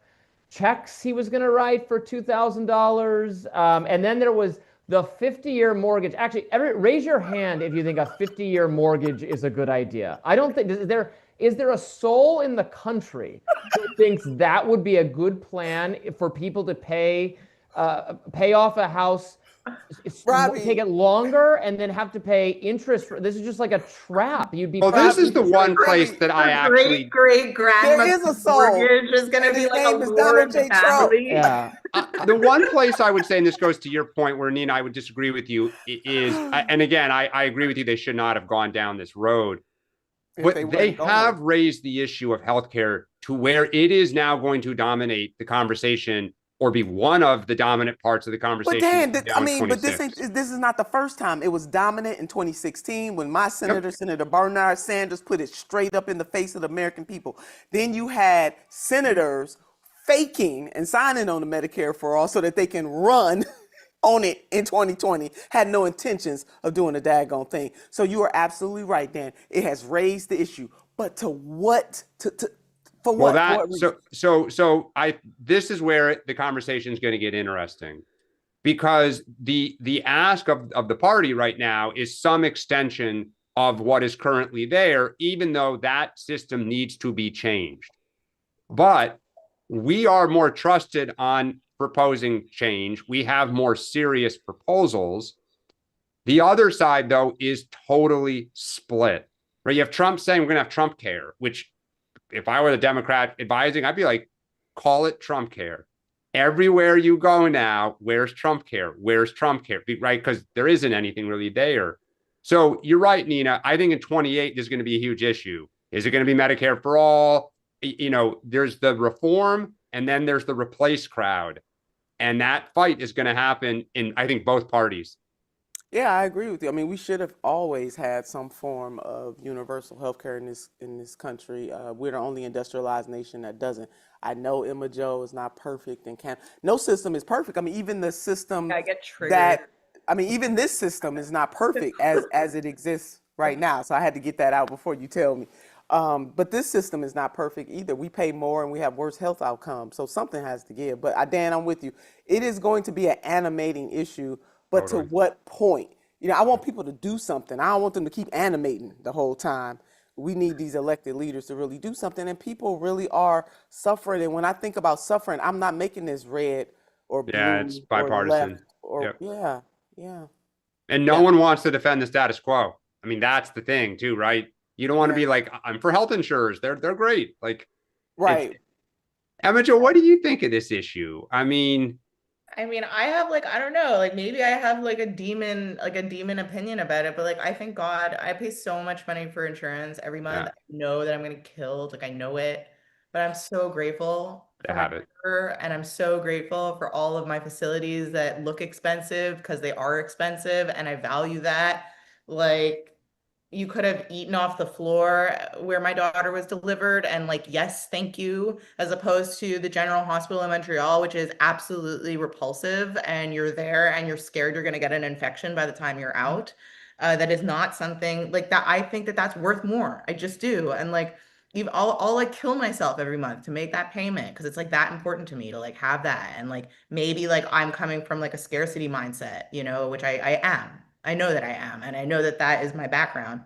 checks he was going to write for $2,000. And then there was the 50-year mortgage. Actually, raise your hand if you think a 50-year mortgage is a good idea. I don't think, is there a soul in the country who thinks that would be a good plan for people to pay off a house, Robby, take it longer, and then have to pay interest? This is just like a trap. You'd be. Well, this is the one place that I actually. Great grandmother's there is a soul. mortgage is going to be like a Lord family. Yeah. The one place I would say, and this goes to your point where Nina, I would disagree with you, is, and again, I agree with you, they should not have gone down this road. But they have raised the issue of healthcare to where it is now going to dominate the conversation or be one of the dominant parts of the conversation. But Dan, but this is not the first time. It was dominant in 2016 when my senator, Senator Bernard Sanders, put it straight up in the face of the American people. Then you had senators faking and signing on the Medicare for All so that they can run on it in 2020, had no intentions of doing a daggone thing. So you are absolutely right, Dan. It has raised the issue, but to what? For what? This is where the conversation is going to get interesting, because the ask of the party right now is some extension of what is currently there, even though that system needs to be changed. But we are more trusted on proposing change. We have more serious proposals. The other side, though, is totally split. Right? You have Trump saying we're going to have Trump care, which if I were the Democrat advising, I'd be like, call it Trump care. Everywhere you go now, where's Trump care? Where's Trump care? Right? Because there isn't anything really there. So you're right, Nina. I think in 28, there's going to be a huge issue. Is it going to be Medicare for all? There's the reform and then there's the replace crowd. And that fight is going to happen in, I think, both parties. Yeah, I agree with you. I mean, we should have always had some form of universal health care in this country. We're the only industrialized nation that doesn't. I know Emma Jo is not perfect and no system is perfect. I mean, even the system even this system is not perfect as it exists right now. So I had to get that out before you tell me. But this system is not perfect either. We pay more and we have worse health outcomes. So something has to give. But Dan, I'm with you. It is going to be an animating issue. But to what point? I want people to do something. I don't want them to keep animating the whole time. We need these elected leaders to really do something. And people really are suffering. And when I think about suffering, I'm not making this red or blue. Yeah, it's bipartisan. Yeah. And no one wants to defend the status quo. I mean, that's the thing too, right? You don't want to be like, I'm for health insurers. They're great. Like, right. Emma Jo, what do you think of this issue? I mean, I have I don't know, maybe I have a demon opinion about it, but I thank God I pay so much money for insurance every month. Yeah. I know that I'm going to get killed. I know it, but I'm so grateful to have it. And I'm so grateful for all of my facilities that look expensive because they are expensive. And I value that. You could have eaten off the floor where my daughter was delivered and yes, thank you, as opposed to the General Hospital in Montreal, which is absolutely repulsive, and you're there and you're scared you're going to get an infection by the time you're out. That is not something that I think that's worth more. I just do. And even I'll like kill myself every month to make that payment because it's like that important to me to like have that. And like maybe like I'm coming from like a scarcity mindset, you know, which I am. I know that I am, and I know that that is my background.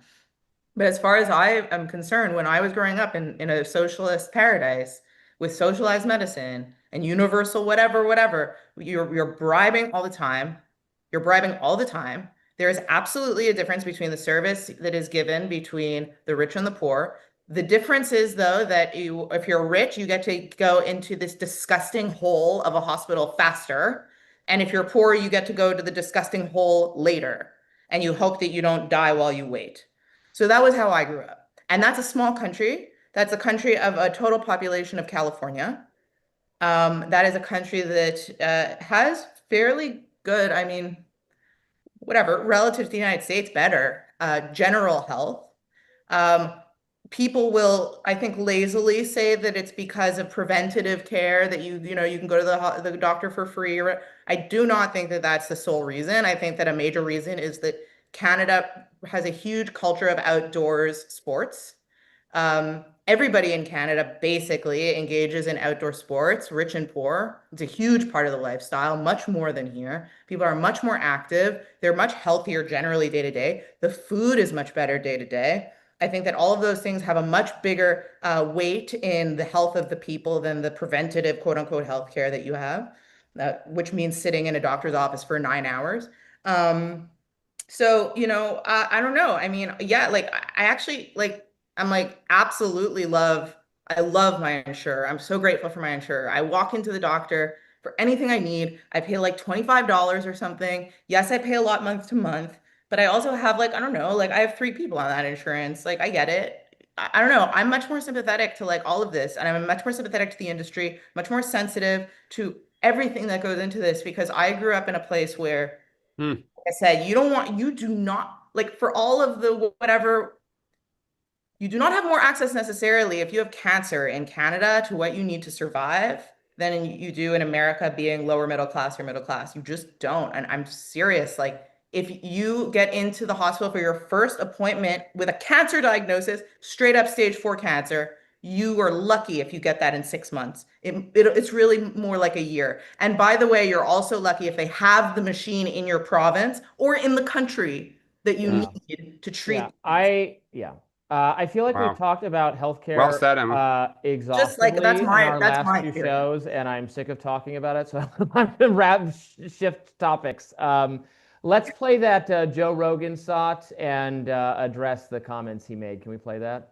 But as far as I am concerned, when I was growing up in a socialist paradise with socialized medicine and universal whatever, whatever, you're bribing all the time. You're bribing all the time. There is absolutely a difference between the service that is given between the rich and the poor. The difference is, though, that you, if you're rich, you get to go into this disgusting hole of a hospital faster. And if you're poor, you get to go to the disgusting hole later. And you hope that you don't die while you wait. So that was how I grew up. And that's a small country. That's a country of a total population of California. That is a country that has fairly good, I mean, whatever, relative to the United States, better general health. Um, People will, I think, lazily say that it's because of preventative care that you know, you can go to the doctor for free. I do not think that that's the sole reason. I think that a major reason is that Canada has a huge culture of outdoors sports. Everybody in Canada basically engages in outdoor sports, rich and poor. It's a huge part of the lifestyle, much more than here. People are much more active. They're much healthier generally day to day. The food is much better day to day. I think that all of those things have a much bigger weight in the health of the people than the preventative, quote unquote, healthcare that you have, which means sitting in a doctor's office for 9 hours. So, you know, I don't know. I mean, yeah, like I actually like, I'm like, absolutely love, I love my insurer. I'm so grateful for my insurer. I walk into the doctor for anything I need. I pay like $25 or something. Yes, I pay a lot month to month, but I also have like, I don't know, like I have 3 people on that insurance. Like I get it. I don't know. I'm much more sympathetic to like all of this, and I'm much more sympathetic to the industry, much more sensitive to everything that goes into this because I grew up in a place where I said, you do not, like for all of the whatever, you do not have more access necessarily if you have cancer in Canada to what you need to survive than you do in America being lower middle class or middle class. You just don't. And I'm serious. Like if you get into the hospital for your first appointment with a cancer diagnosis, straight up stage 4 cancer, you are lucky if you get that in 6 months. It's really more like a year. And by the way, you're also lucky if they have the machine in your province or in the country that you need to treat. I feel like we've talked about healthcare well said, Emma. Just like exhaustively in our last my two theory. shows, and I'm sick of talking about it, so I'm going to shift topics. Let's play that Joe Rogan sought and address the comments he made. Can we play that?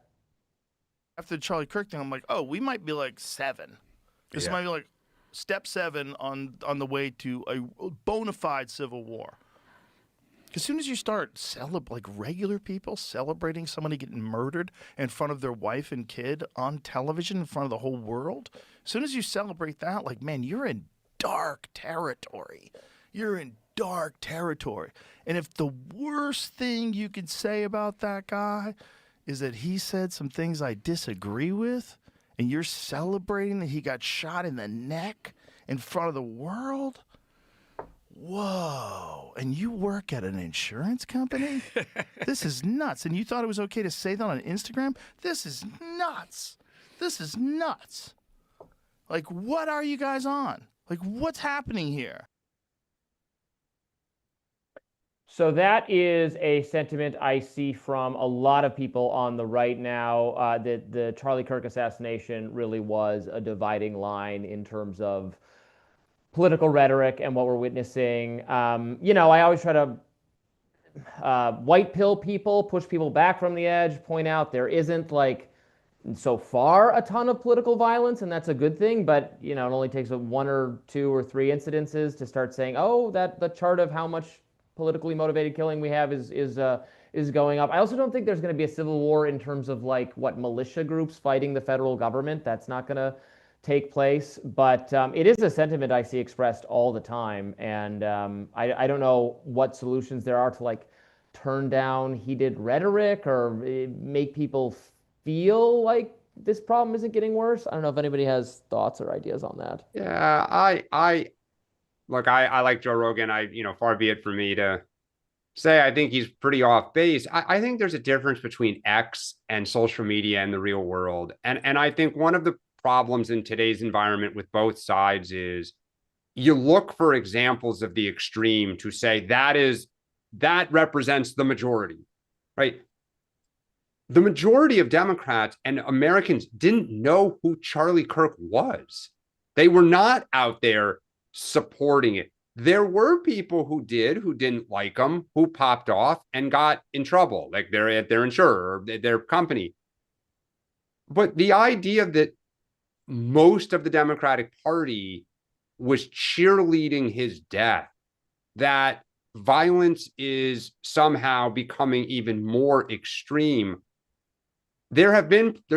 After the Charlie Kirk thing, I'm like, oh, we might be like 7. This might be like step 7 on the way to a bona fide civil war. As soon as you start like regular people celebrating somebody getting murdered in front of their wife and kid on television in front of the whole world, as soon as you celebrate that, like, man, you're in dark territory. You're in dark territory. And if the worst thing you could say about that guy is that he said some things I disagree with, and you're celebrating that he got shot in the neck in front of the world? Whoa. And you work at an insurance company? This is nuts. And you thought it was okay to say that on Instagram? This is nuts. This is nuts. Like, what are you guys on? Like, what's happening here? So that is a sentiment I see from a lot of people on the right now, that the Charlie Kirk assassination really was a dividing line in terms of political rhetoric and what we're witnessing. You know, I always try to white pill people, push people back from the edge, point out there isn't like so far a ton of political violence, and that's a good thing. But you know, it only takes 1 or 2 or 3 incidences to start saying, oh, that the chart of how much politically motivated killing we have is going up. I also don't think there's going to be a civil war in terms of like what militia groups fighting the federal government. That's not going to take place, but it is a sentiment I see expressed all the time, and I don't know what solutions there are to like turn down heated rhetoric or make people feel like this problem isn't getting worse. I don't know if anybody has thoughts or ideas on that. Yeah, I like Joe Rogan. You know, far be it for me to say I think he's pretty off base. I think there's a difference between X and social media and the real world. And I think one of the problems in today's environment with both sides is you look for examples of the extreme to say that represents the majority, right? The majority of Democrats and Americans didn't know who Charlie Kirk was. They were not out there supporting it. There were people who didn't like him, who popped off and got in trouble, like they're at their insurer or their company. But the idea that most of the Democratic Party was cheerleading his death, that violence is somehow becoming even more extreme. There's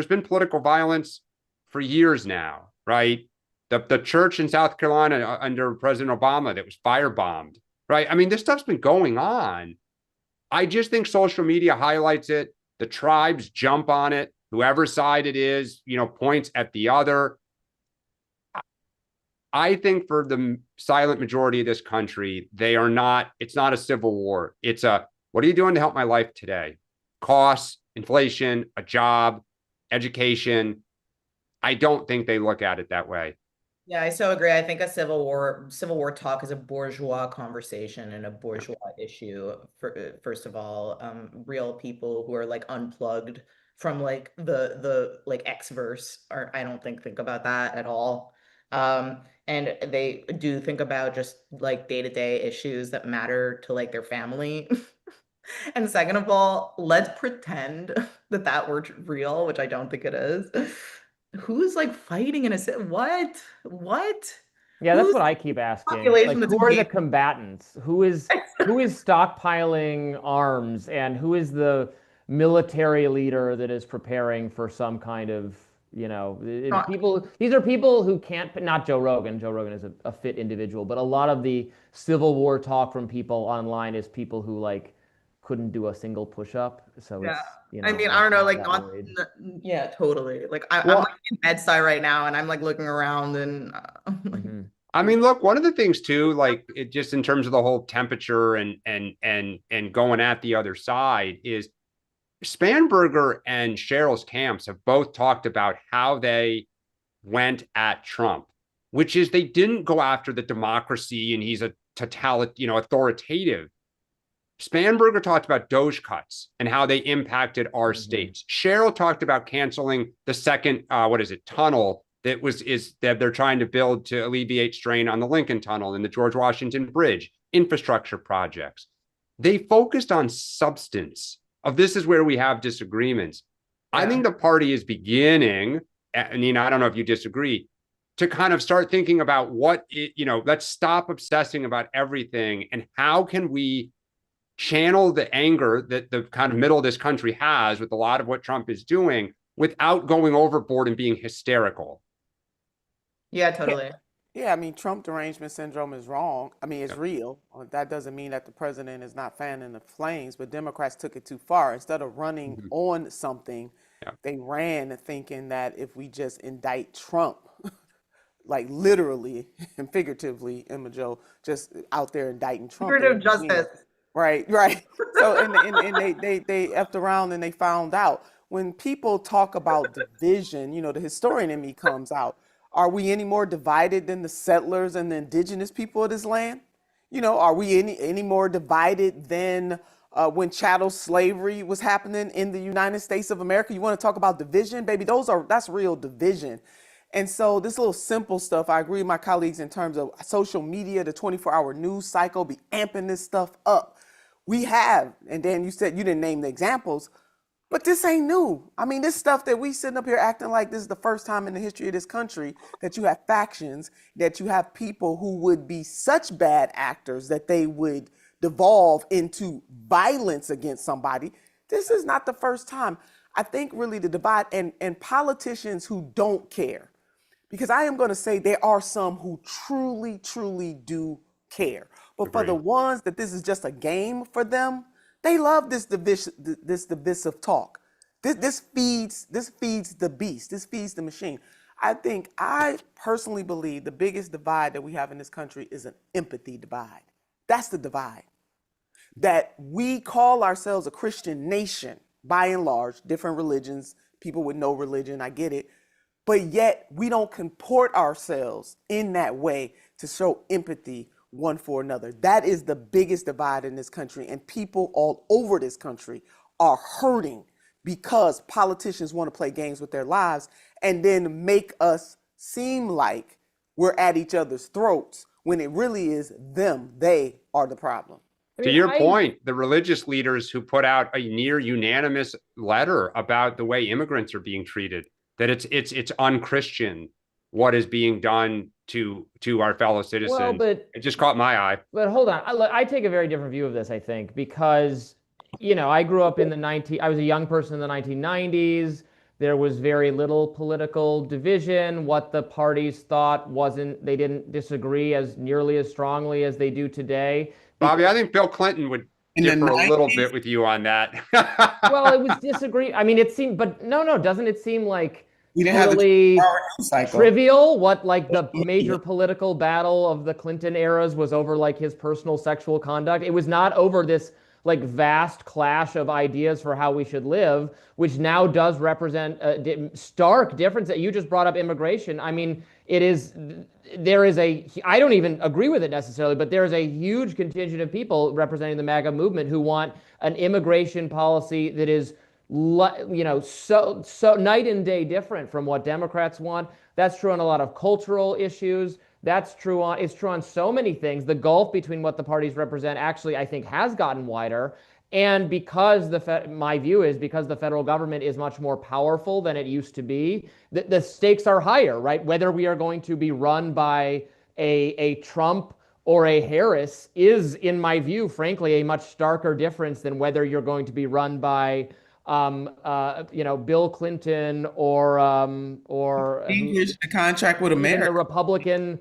been political violence for years now, right? The church in South Carolina under President Obama that was firebombed, right? I mean, this stuff's been going on. I just think social media highlights it. The tribes jump on it. Whoever side it is, points at the other. I think for the silent majority of this country, it's not a civil war. It's what are you doing to help my life today? Costs, inflation, a job, education. I don't think they look at it that way. Yeah, I so agree. I think a civil war talk is a bourgeois conversation and a bourgeois issue. First of all, real people who are like unplugged from like the like X-verse I don't think about that at all. And they do think about just like day-to-day issues that matter to like their family. And second of all, let's pretend that were real, which I don't think it is. Who's like fighting in a what? Yeah, that's what I keep asking. Like, who are the combatants? Who is stockpiling arms, and who is the military leader that is preparing for some kind of, people? These are people who can't. Not Joe Rogan. Joe Rogan is a fit individual, but a lot of the Civil War talk from people online is people who like couldn't do a single push-up. So yeah. it's, I mean, I don't know, like yeah, totally. Like I'm like in bedside right now and I'm like looking around and I mean, look, one of the things too, like it just in terms of the whole temperature and going at the other side is Spanberger and Cheryl's camps have both talked about how they went at Trump, which is they didn't go after the democracy and he's a authoritative. Spanberger talked about Doge cuts and how they impacted our states. Cheryl talked about canceling the second, tunnel that they're trying to build to alleviate strain on the Lincoln Tunnel and the George Washington Bridge, infrastructure projects. They focused on substance. This is where we have disagreements. Yeah. I think the party is beginning, Nina, I don't know if you disagree, to kind of start thinking about let's stop obsessing about everything and how can we channel the anger that the kind of middle of this country has with a lot of what Trump is doing without going overboard and being hysterical. Yeah, totally. Yeah, I mean, Trump derangement syndrome is wrong. I mean, it's real. That doesn't mean that the president is not fanning the flames, but Democrats took it too far. Instead of running on something, they ran thinking that if we just indict Trump, like literally and figuratively, Emma Jo, just out there indicting Trump. Figurative justice. Right. So and they effed around and they found out. When people talk about division, the historian in me comes out. Are we any more divided than the settlers and the indigenous people of this land? Are we any more divided than when chattel slavery was happening in the United States of America? You want to talk about division, baby? That's real division. And so this little simple stuff, I agree with my colleagues in terms of social media, the 24-hour news cycle, be amping this stuff up. We have, and Dan, you said you didn't name the examples, but this ain't new. I mean, this stuff that we sitting up here acting like this is the first time in the history of this country that you have factions, that you have people who would be such bad actors that they would devolve into violence against somebody. This is not the first time. I think really the divide and politicians who don't care, because I am going to say there are some who truly, truly do care. But for the ones that this is just a game for them, they love this divisive talk. This feeds the beast. This feeds the machine. I personally believe the biggest divide that we have in this country is an empathy divide. That's the divide. that we call ourselves a Christian nation, by and large, different religions, people with no religion, I get it, but yet we don't comport ourselves in that way to show empathy one for another. That is the biggest divide in this country, and people all over this country are hurting because politicians want to play games with their lives and then make us seem like we're at each other's throats when it really is them. They are the problem. To your point, the religious leaders who put out a near unanimous letter about the way immigrants are being treated, that it's unchristian what is being done to our fellow citizens. Well, but it just caught my eye. But hold on, I take a very different view of this, I think, because, you know, I grew up in I was a young person in the 1990s. There was very little political division. What the parties thought they didn't disagree as nearly as strongly as they do today. Robby, I think Bill Clinton would differ a little bit with you on that. Well, it was disagree. I mean, it seemed, but no, doesn't it seem like We didn't totally have the cycle. trivial what like the major political battle of the Clinton eras was over like his personal sexual conduct? It was not over this like vast clash of ideas for how we should live, which now does represent a stark difference. That you just brought up immigration. I mean, I don't even agree with it necessarily, but there is a huge contingent of people representing the MAGA movement who want an immigration policy that is, you know, so night and day different from what Democrats want. That's true on a lot of cultural issues. It's true on so many things. The gulf between what the parties represent actually, I think, has gotten wider. And because my view is because the federal government is much more powerful than it used to be, the stakes are higher, right? Whether we are going to be run by a Trump or a Harris is, in my view, frankly, a much starker difference than whether you're going to be run by you know, Bill Clinton or English, the contract with America, the Republican.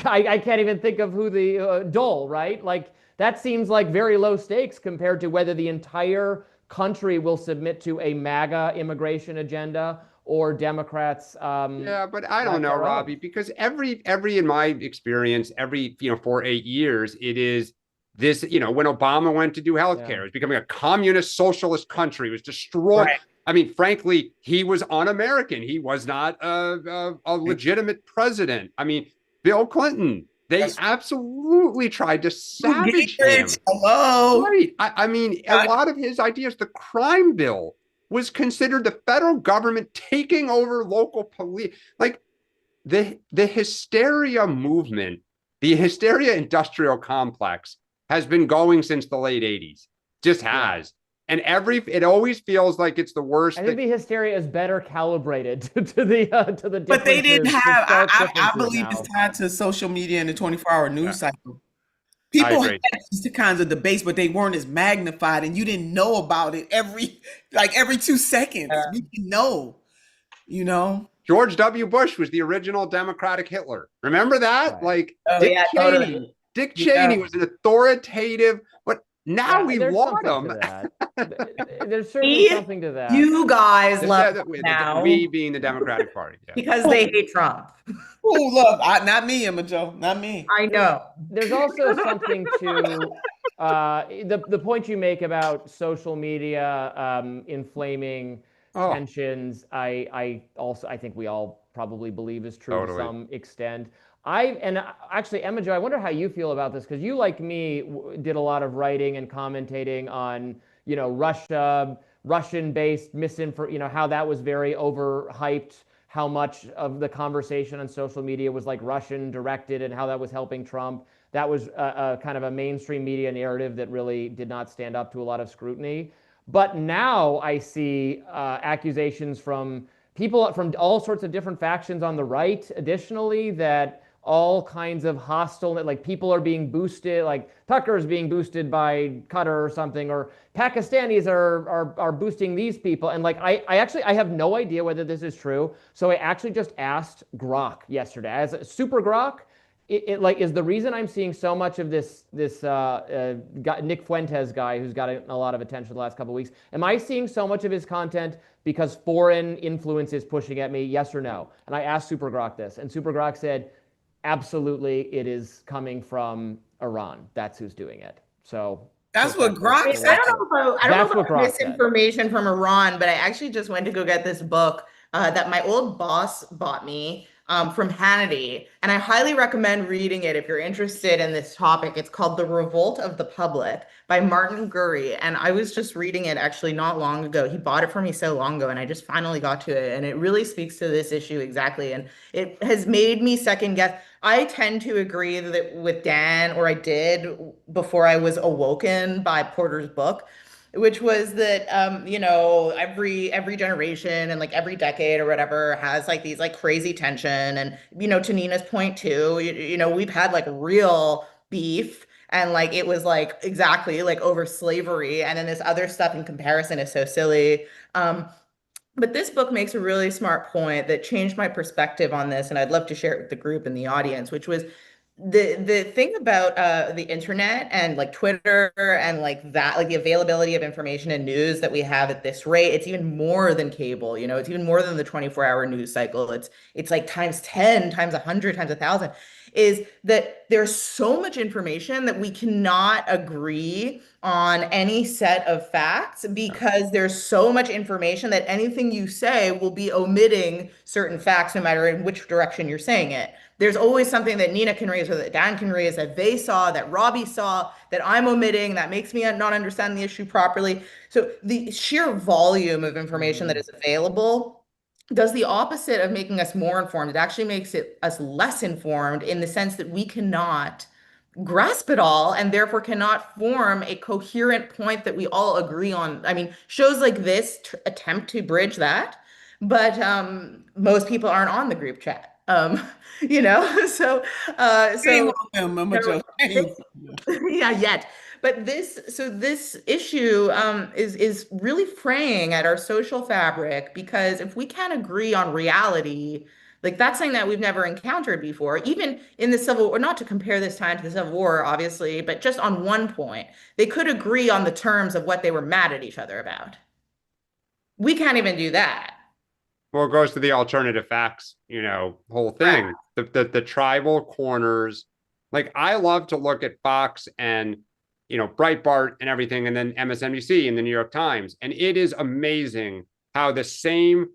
I can't even think of who the Dole, right? Like that seems like very low stakes compared to whether the entire country will submit to a MAGA immigration agenda or Democrats. Yeah, but I don't know, Robby, because every in my experience, every 4-8 years, it is this, when Obama went to do healthcare, it was becoming a communist socialist country. It was destroyed. Right. I mean, frankly, he was un-American. He was not a legitimate president. I mean, Bill Clinton, they absolutely tried to savage him. Hello. Right. I mean, a lot of his ideas, the crime bill was considered the federal government taking over local police. Like the hysteria movement, the hysteria industrial complex has been going since the late 80s. Just has. And it always feels like it's the worst. I think the hysteria is better calibrated to the But they didn't have, I believe it's tied to social media and the 24-hour news cycle. People had these kinds of debates, but they weren't as magnified, and you didn't know about it every 2 seconds. You didn't know, George W. Bush was the original Democratic Hitler. Remember that? Like Dick Cheney was an authoritative, but now we want him. There's certainly something to that. You guys love now. We being the Democratic Party. Yeah. Because they hate Trump. Oh, look, not me, Emma Joe, not me. I know. There's also something to the point you make about social media inflaming tensions. I think we all probably believe is true to some extent. Actually, Emma Jo, I wonder how you feel about this, because you, like me, did a lot of writing and commentating on, Russian-based misinformation, how that was very overhyped, how much of the conversation on social media was like Russian directed and how that was helping Trump. That was a kind of a mainstream media narrative that really did not stand up to a lot of scrutiny. But now I see accusations from people from all sorts of different factions on the right, additionally, that all kinds of hostile, like people are being boosted, like Tucker is being boosted by Qatar or something, or Pakistanis are boosting these people. And like, I have no idea whether this is true. So I actually just asked Grok yesterday, as a Super Grok, is the reason I'm seeing so much of this guy, Nick Fuentes guy, who's got a lot of attention the last couple of weeks, am I seeing so much of his content because foreign influence is pushing at me, yes or no? And I asked Super Grok this, and Super Grok said, absolutely, it is coming from Iran. That's who's doing it. So That's what Grok I said. don't know if I That's what got Grok said. misinformation from Iran, but I actually just went to go get this book that my old boss bought me from Hannity, and I highly recommend reading it if you're interested in this topic. It's called The Revolt of the Public by Martin Gurry, and I was just reading it actually not long ago. He bought it for me so long ago, and I just finally got to it, and it really speaks to this issue exactly, and it has made me second guess. I tend to agree that with Dan, or I did before I was awoken by Porter's book, which was that every generation and like every decade or whatever has like these like crazy tension, and to Nina's point too, we've had like real beef, and like it was like exactly like over slavery, and then this other stuff in comparison is so silly. But this book makes a really smart point that changed my perspective on this, and I'd love to share it with the group and the audience, which was the thing about the internet and like Twitter and like that, like the availability of information and news that we have at this rate. It's even more than cable, it's even more than the 24-hour news cycle. It's like times 10, times 100, times 1,000, is that there's so much information that we cannot agree on any set of facts, because there's so much information that anything you say will be omitting certain facts no matter in which direction you're saying it. There's always something that Nina can raise or that Dan can raise, that they saw, that Robby saw, that I'm omitting, that makes me not understand the issue properly. So the sheer volume of information that is available does the opposite of making us more informed. It actually makes us less informed, in the sense that we cannot grasp it all, and therefore cannot form a coherent point that we all agree on. I mean, shows like this attempt to bridge that, but most people aren't on the group chat. So Shame on them, Mama Jo. yeah, yet. But this issue is really fraying at our social fabric, because if we can't agree on reality, like that's something that we've never encountered before, even in the Civil War. Not to compare this time to the Civil War, obviously, but just on one point, they could agree on the terms of what they were mad at each other about. We can't even do that. Well, it goes to the alternative facts, whole thing. Right. The tribal corners. Like, I love to look at Fox and, Breitbart and everything, and then MSNBC and the New York Times. And it is amazing how the same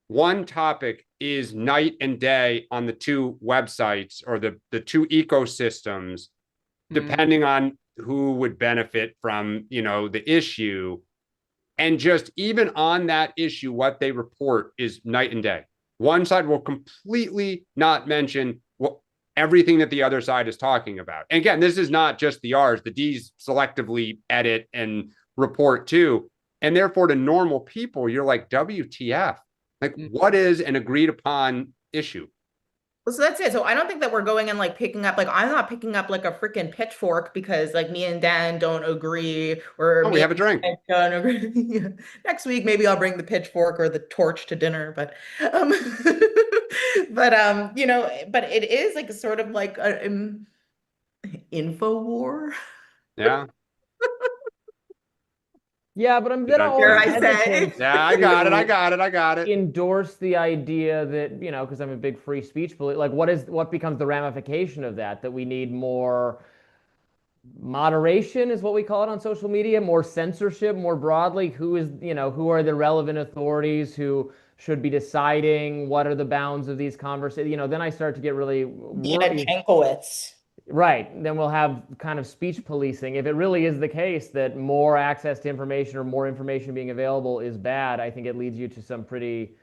one topic is night and day on the two websites, or the two ecosystems, depending on who would benefit from, the issue. And just even on that issue, what they report is night and day. One side will completely not mention everything that the other side is talking about. And again, this is not just the R's. The D's selectively edit and report too. And therefore, to normal people, you're like, WTF? Like, what is an agreed upon issue? Well, so that's it. So I don't think that we're going and like picking up, like I'm not picking up like a freaking pitchfork because like me and Dan don't agree, or we have a drink. Don't agree. Next week maybe I'll bring the pitchfork or the torch to dinner, but but it is like a sort of like an info war. Yeah. Yeah, but I'm gonna always hesitate. Yeah, I got it. Endorse the idea that, because I'm a big free speech believer, like what becomes the ramification of that? That we need more moderation, is what we call it on social media, more censorship, more broadly. Who are the relevant authorities who should be deciding what are the bounds of these conversations? Then I start to get really worried. Right. Then we'll have kind of speech policing. If it really is the case that more access to information or more information being available is bad, I think it leads you to some pretty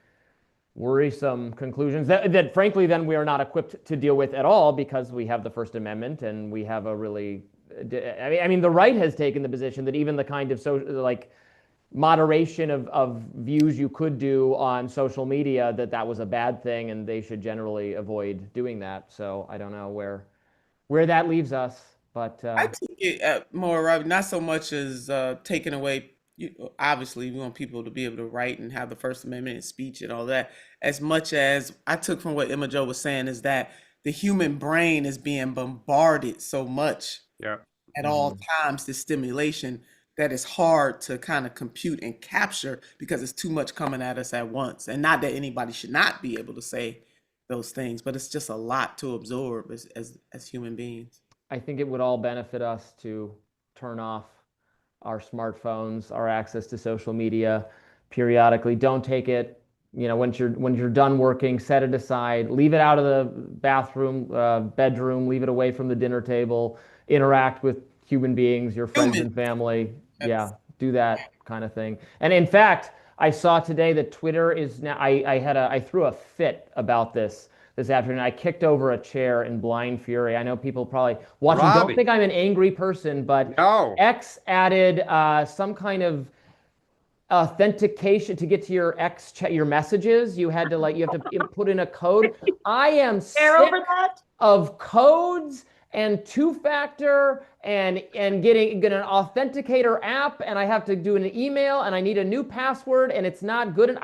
worrisome conclusions that frankly, then we are not equipped to deal with at all, because we have the First Amendment and we have a really, I mean, the right has taken the position that even the kind of like moderation of views you could do on social media, that was a bad thing, and they should generally avoid doing that. So I don't know where that leaves us, but I think it more, Robby, not so much as taking away. Obviously, we want people to be able to write and have the First Amendment and speech and all that. As much as I took from what Emma Jo was saying, is that the human brain is being bombarded so much at all times, this stimulation, that it's hard to kind of compute and capture, because it's too much coming at us at once. And not that anybody should not be able to say those things, but it's just a lot to absorb as human beings. I think it would all benefit us to turn off our smartphones, our access to social media periodically. Don't take it, when you're done working, set it aside, leave it out of the bathroom, bedroom, leave it away from the dinner table, interact with human beings, your friends and family. Yeah, do that kind of thing. And in fact, I saw today that Twitter is now, I threw a fit about this afternoon. I kicked over a chair in blind fury. I know people probably watching Robby. don't think I'm an angry person, but No. X added some kind of authentication to get to your your messages. You have to put in a code. I am sick of codes and two-factor and getting an authenticator app, and I have to do an email, and I need a new password, and it's not good. And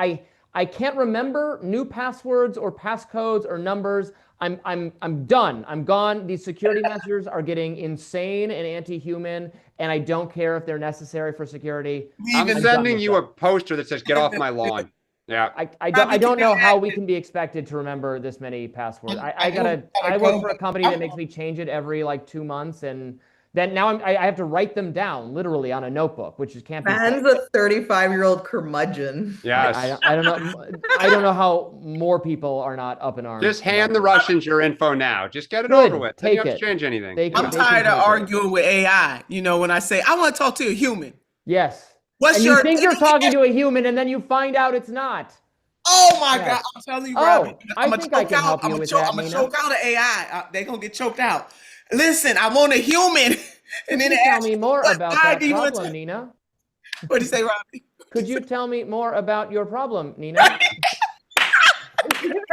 I can't remember new passwords or passcodes or numbers. I'm done. I'm gone. These security measures are getting insane and anti-human, and I don't care if they're necessary for security. I'm sending you a poster that says "Get off my lawn." Yeah. I don't know how we can be expected to remember this many passwords. I work for a company that makes me change it every like 2 months, and then now I have to write them down literally on a notebook, which can't be. Man's a 35-year-old curmudgeon. Yes. I don't know. I don't know how more people are not up in arms. Just hand the Russians your info now. Just get it over with. Take you don't have it. to change anything. I'm tired of arguing with AI. When I say I want to talk to a human. Yes. You think you're talking to a human, and then you find out it's not. Oh my God! I'm telling you, Robby. I think I can help you with that, I'm gonna choke out the AI. They're gonna get choked out. Listen, I want a human. And then tell me more about that problem, Nina. What did you say, Robby? Could you tell me more about your problem, Nina?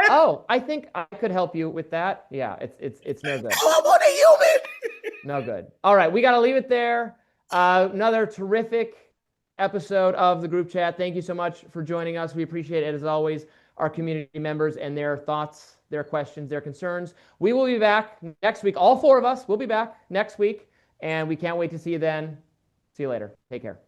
Oh, I think I could help you with that. Yeah, it's no good. I want a human. No good. All right, we got to leave it there. Another terrific episode of the group chat. Thank you so much for joining us. We appreciate it as always. Our community members and their thoughts, their questions, their concerns. We will be back next week. All four of us will be back next week. And we can't wait to see you then. See you later. Take care.